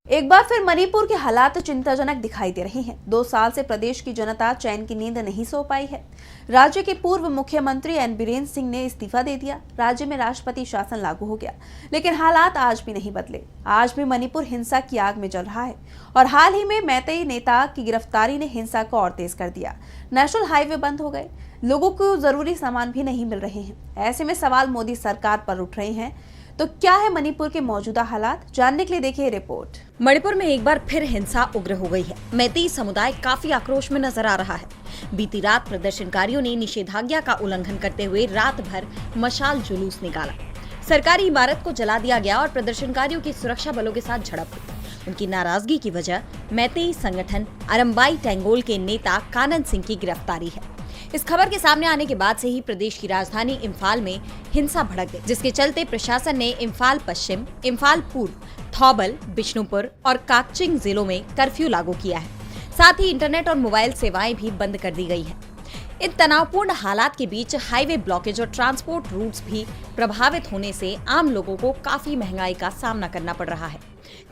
एक बार फिर मणिपुर के हालात चिंताजनक दिखाई दे रहे हैं। 2 साल से प्रदेश की जनता चैन की नींद नहीं सो पाई है। राज्य के पूर्व मुख्यमंत्री एन बीरेन सिंह ने इस्तीफा दे दिया। राज्य में राष्ट्रपति शासन लागू हो गया, लेकिन हालात आज भी नहीं बदले। आज भी मणिपुर हिंसा की आग में जल रहा है और हाल ही में मैतेई नेता की गिरफ्तारी ने हिंसा को और तेज कर दिया। नेशनल हाईवे बंद हो गए, लोगों को जरूरी सामान भी नहीं मिल रहे हैं। ऐसे में सवाल मोदी सरकार पर उठ रहे हैं। तो क्या है मणिपुर के मौजूदा हालात, जानने के लिए देखिए रिपोर्ट। मणिपुर में एक बार फिर हिंसा उग्र हो गई है। मैतेई समुदाय काफी आक्रोश में नजर आ रहा है। बीती रात प्रदर्शनकारियों ने निषेधाज्ञा का उल्लंघन करते हुए रात भर मशाल जुलूस निकाला। सरकारी इमारत को जला दिया गया और प्रदर्शनकारियों की सुरक्षा बलों के साथ झड़प हुई। उनकी नाराजगी की वजह मैतेई संगठन अरम्बाई टेंगोल के नेता कानन सिंह की गिरफ्तारी है। इस खबर के सामने आने के बाद से ही प्रदेश की राजधानी इम्फाल में हिंसा भड़क गई, जिसके चलते प्रशासन ने इम्फाल पश्चिम, इम्फाल पूर्व, थौबल, बिष्णुपुर और काकचिंग जिलों में कर्फ्यू लागू किया है। साथ ही इंटरनेट और मोबाइल सेवाएं भी बंद कर दी गई हैं। इन तनावपूर्ण हालात के बीच हाईवे ब्लॉकेज और ट्रांसपोर्ट रूट्स भी प्रभावित होने से आम लोगों को काफी महंगाई का सामना करना पड़ रहा है।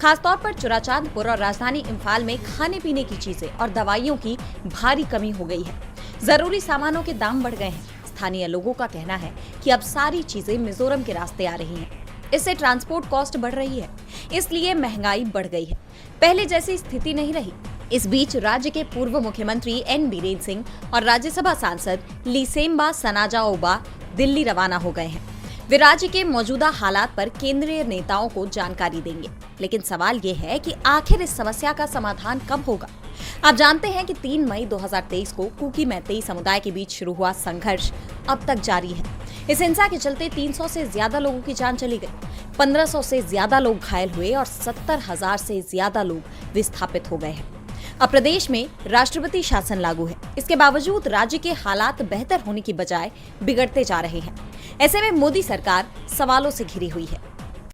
खासतौर पर चुराचांदपुर और राजधानी इम्फाल में खाने पीने की चीजें और दवाइयों की भारी कमी हो गई है। जरूरी सामानों के दाम बढ़ गए हैं। स्थानीय लोगों का कहना है कि अब सारी चीजें मिजोरम के रास्ते आ रही हैं। इससे ट्रांसपोर्ट कॉस्ट बढ़ रही है, इसलिए महंगाई बढ़ गई है। पहले जैसी स्थिति नहीं रही। इस बीच राज्य के पूर्व मुख्यमंत्री एन बीरेन सिंह और राज्यसभा सांसद लीसेम्बा सनाजाओबा दिल्ली रवाना हो गए हैं। वे राज्य के मौजूदा हालात पर केंद्रीय नेताओं को जानकारी देंगे। लेकिन सवाल ये है कि आखिर इस समस्या का समाधान कब होगा। आप जानते हैं कि 3 मई 2023 को कुकी मैतेई समुदाय के बीच शुरू हुआ संघर्ष अब तक जारी है। इस हिंसा के चलते 300 से ज्यादा लोगों की जान चली गई, 1500 से ज्यादा लोग घायल हुए और 70,000 से ज्यादा लोग विस्थापित हो गए हैं। अब प्रदेश में राष्ट्रपति शासन लागू है। इसके बावजूद राज्य के हालात बेहतर होने की बजाय बिगड़ते जा रहे हैं। ऐसे में मोदी सरकार सवालों से घिरी हुई है।